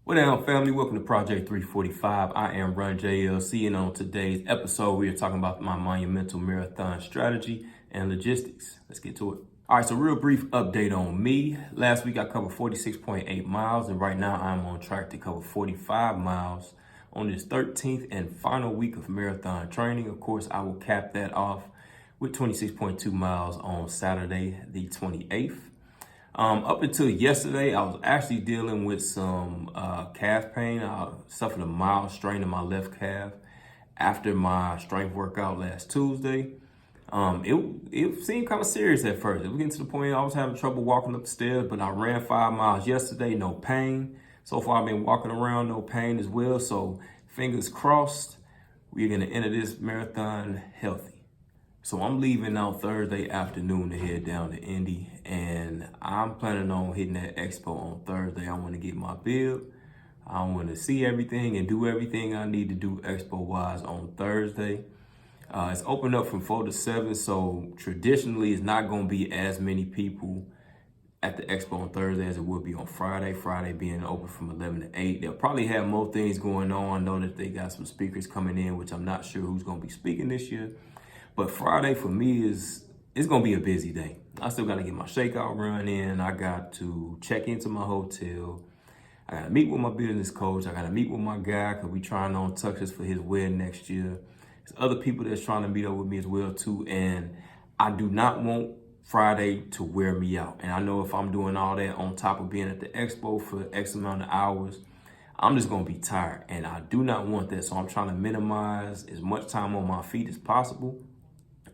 What down, family? Welcome to Project 345. I am Run JLC, and on today's episode, we are talking about my Monumental marathon strategy and logistics. Let's get to it. All right, so real brief update on me. Last week, I covered 46.8 miles, and right now, I'm on track to cover 45 miles on this 13th and final week of marathon training. Of course, I will cap that off with 26.2 miles on Saturday, the 28th. Up until yesterday, I was actually dealing with some calf pain. I suffered a mild strain in my left calf after my strength workout last Tuesday. It seemed kind of serious at first. It was getting to the point I was having trouble walking up the stairs, but I ran 5 miles yesterday, no pain. So far, I've been walking around, no pain as well. So fingers crossed, we're going to enter this marathon healthy. So I'm leaving out Thursday afternoon to head down to Indy, and I'm planning on hitting that expo on Thursday. I want to get my build. I want to see everything and do everything I need to do expo-wise on Thursday. It's open up from 4 to 7, so traditionally it's not going to be as many people at the expo on Thursday as it would be on Friday. Friday being open from 11 to 8. They'll probably have more things going on. I know that they got some speakers coming in, which I'm not sure who's going to be speaking this year. But Friday for me it's gonna be a busy day. I still gotta get my shakeout run in. I got to check into my hotel. I gotta meet with my business coach. I gotta meet with my guy because we trying on tuxes for his wedding next year. There's other people that's trying to meet up with me as well too. And I do not want Friday to wear me out. And I know if I'm doing all that on top of being at the expo for X amount of hours, I'm just gonna be tired. And I do not want that. So I'm trying to minimize as much time on my feet as possible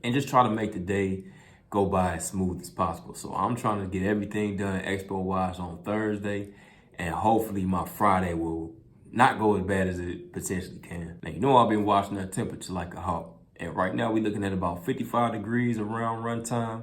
and just try to make the day go by as smooth as possible. So I'm trying to get everything done expo-wise on Thursday, and hopefully my Friday will not go as bad as it potentially can. Now, you know I've been watching that temperature like a hawk, and right now we're looking at about 55 degrees around run time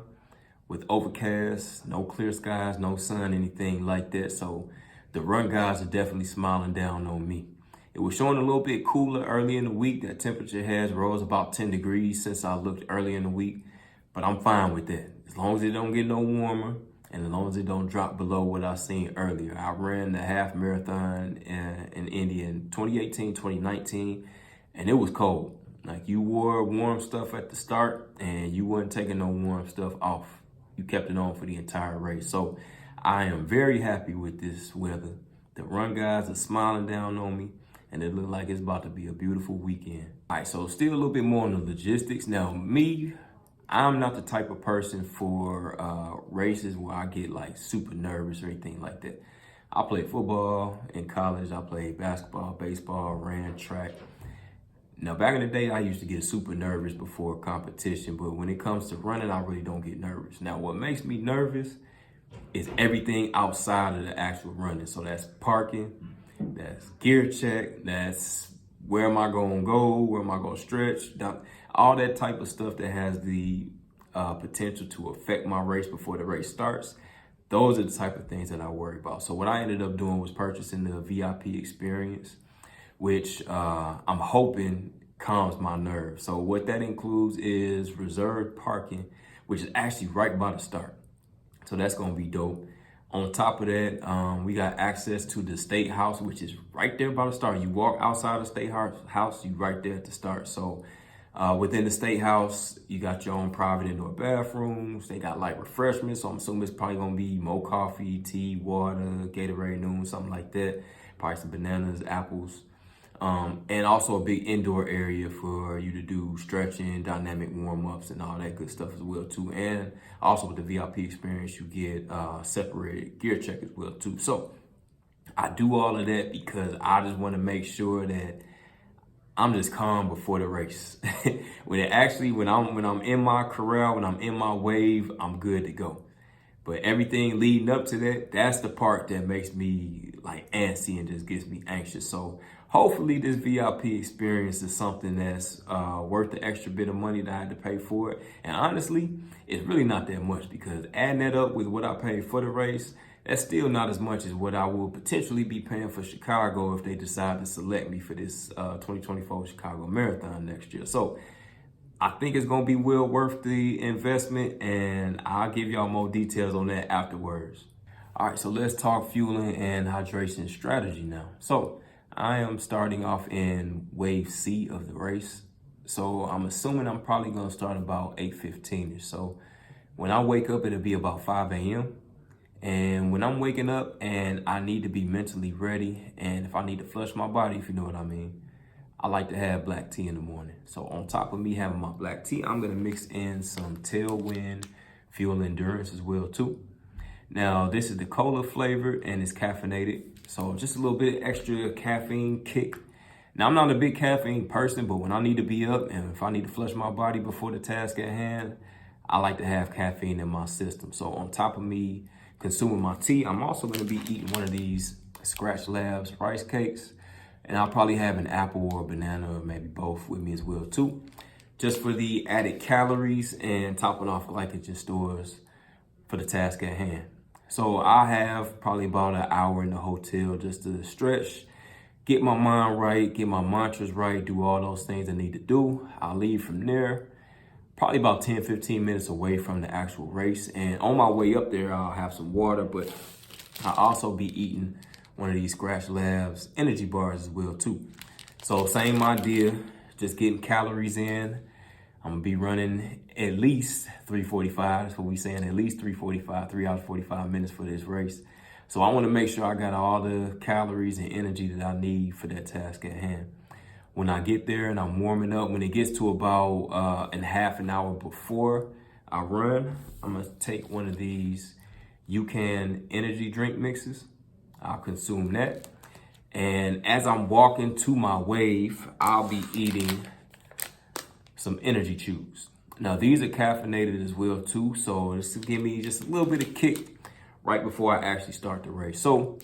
with overcast, no clear skies, no sun, anything like that. So the run guys are definitely smiling down on me. It was showing a little bit cooler early in the week. That temperature has rose about 10 degrees since I looked early in the week, but I'm fine with that. As long as it don't get no warmer and as long as it don't drop below what I seen earlier. I ran the half marathon in Indy in 2018, 2019, and it was cold. Like, you wore warm stuff at the start and you weren't taking no warm stuff off. You kept it on for the entire race. So I am very happy with this weather. The run guys are smiling down on me, and it looks like it's about to be a beautiful weekend. All right, so still a little bit more on the logistics. Now, me, I'm not the type of person for races where I get like super nervous or anything like that. I played football in college. I played basketball, baseball, ran track. Now, back in the day, I used to get super nervous before competition, but when it comes to running, I really don't get nervous. Now, what makes me nervous is everything outside of the actual running. So that's parking, that's gear check, that's where am I gonna go, where am I gonna stretch, all that type of stuff that has the potential to affect my race before the race starts. Those are the type of things that I worry about. So what I ended up doing was purchasing the VIP experience, which I'm hoping calms my nerves. So what that includes is reserved parking, which is actually right by the start. So that's gonna be dope. On top of that, we got access to the State House, which is right there by the start. You walk outside the State House, you right there at the start. So within the State House, you got your own private indoor bathrooms. They got light refreshments, so I'm assuming it's probably gonna be more coffee, tea, water, Gatorade Noon, something like that. Probably some bananas, apples. And also a big indoor area for you to do stretching, dynamic warm-ups, and all that good stuff as well too. And also with the VIP experience, you get separated gear check as well too. So I do all of that because I just want to make sure that I'm just calm before the race. when I'm in my corral, when I'm in my wave, I'm good to go. But everything leading up to that, that's the part that makes me like antsy and just gets me anxious. So hopefully this VIP experience is something that's worth the extra bit of money that I had to pay for it. And honestly, it's really not that much because adding that up with what I paid for the race, that's still not as much as what I will potentially be paying for Chicago if they decide to select me for this 2024 Chicago Marathon next year. So I think it's going to be well worth the investment, and I'll give y'all more details on that afterwards. All right, so let's talk fueling and hydration strategy now. So I am starting off in wave C of the race. So I'm assuming I'm probably gonna start about 8:15ish. So when I wake up, it'll be about 5 a.m. And when I'm waking up and I need to be mentally ready, and if I need to flush my body, if you know what I mean, I like to have black tea in the morning. So on top of me having my black tea, I'm gonna mix in some Tailwind Fuel Endurance as well too. Now this is the cola flavored and it's caffeinated. So just a little bit extra caffeine kick. Now I'm not a big caffeine person, but when I need to be up and if I need to flush my body before the task at hand, I like to have caffeine in my system. So on top of me consuming my tea, I'm also gonna be eating one of these Scratch Labs rice cakes. And I'll probably have an apple or a banana or maybe both with me as well too. Just for the added calories and topping off glycogen stores for the task at hand. So I have probably about an hour in the hotel just to stretch, get my mind right, get my mantras right, do all those things I need to do. I'll leave from there, probably about 10, 15 minutes away from the actual race. And on my way up there, I'll have some water, but I'll also be eating one of these Scratch Labs energy bars as well too. So same idea, just getting calories in. I'm gonna be running at least 3:45. That's what we saying, at least 3:45, 3 hours 45 minutes for this race. So I wanna make sure I got all the calories and energy that I need for that task at hand. When I get there and I'm warming up, when it gets to about half an hour before I run, I'm gonna take one of these UCAN energy drink mixes. I'll consume that. And as I'm walking to my wave, I'll be eating some energy chews. Now these are caffeinated as well too, so this will give me just a little bit of kick right before I actually start the race. So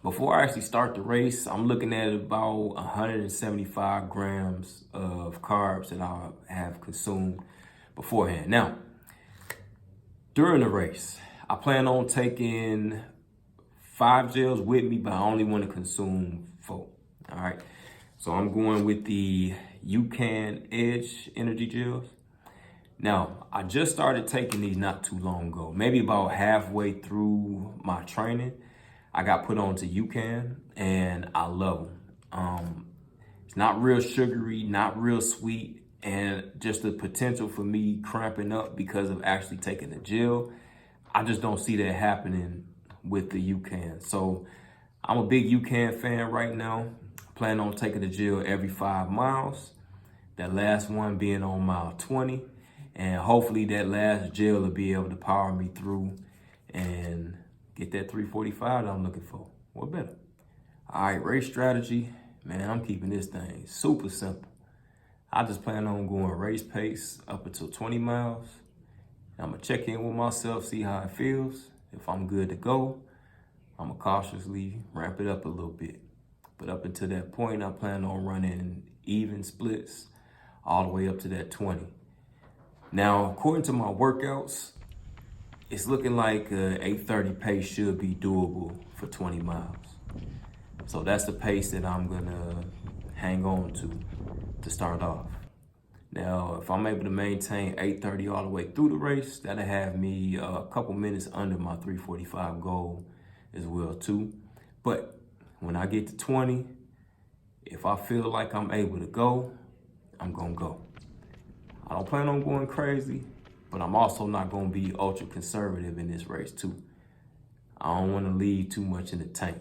before I actually start the race, I'm looking at about 175 grams of carbs that I have consumed beforehand. Now, during the race, I plan on taking 5 gels with me, but I only want to consume 4. All right. So I'm going with the UCAN Edge energy gels. Now, I just started taking these not too long ago, maybe about halfway through my training. I got put on to UCAN and I love them. It's not real sugary, not real sweet, and just the potential for me cramping up because of actually taking the gel. I just don't see that happening with the UCAN. So I'm a big UCAN fan right now. Plan on taking the gel every 5 miles. That last one being on mile 20. And hopefully that last gel will be able to power me through and get that 3:45 that I'm looking for. What better? All right, race strategy. Man, I'm keeping this thing super simple. I just plan on going race pace up until 20 miles. I'm gonna check in with myself, see how it feels. If I'm good to go, I'm gonna cautiously ramp it up a little bit. But up until that point, I plan on running even splits all the way up to that 20. Now, according to my workouts, it's looking like a 8:30 pace should be doable for 20 miles. So that's the pace that I'm gonna hang on to start off. Now, if I'm able to maintain 8:30 all the way through the race, that'll have me a couple minutes under my 3:45 goal as well too. But when I get to 20, if I feel like I'm able to go, I'm gonna go. I don't plan on going crazy, but I'm also not gonna be ultra conservative in this race too. I don't wanna leave too much in the tank.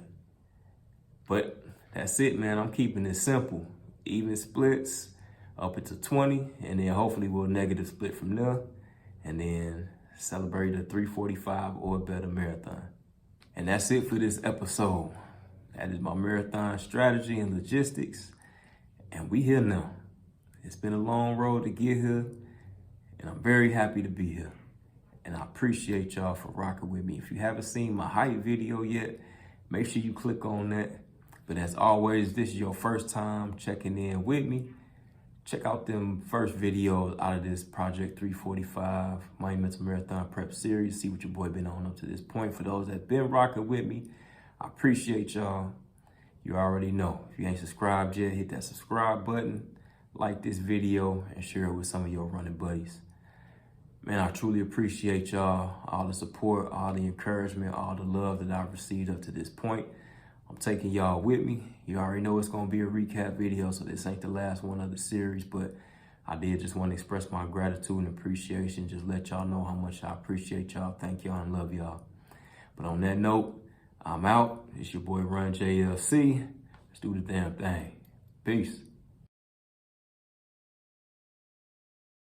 But that's it, man. I'm keeping it simple. Even splits up into 20, and then hopefully we'll negative split from there, and then celebrate a 3:45 or better marathon. And that's it for this episode. That is my marathon strategy and logistics, and we here now. It's been a long road to get here, and I'm very happy to be here. And I appreciate y'all for rocking with me. If you haven't seen my height video yet, make sure you click on that. But as always, if this is your first time checking in with me, check out them first videos out of this Project 345 Monumental Marathon Prep Series. See what your boy been on up to this point. For those that been rocking with me, I appreciate y'all. You already know. If you ain't subscribed yet, hit that subscribe button, like this video, and share it with some of your running buddies. Man, I truly appreciate y'all, all the support, all the encouragement, all the love that I've received up to this point. I'm taking y'all with me. You already know it's going to be a recap video, so this ain't the last one of the series, but I did just want to express my gratitude and appreciation. Just let y'all know how much I appreciate y'all. Thank y'all and love y'all. But on that note, I'm out. It's your boy Run JLC. Let's do the damn thing. Peace.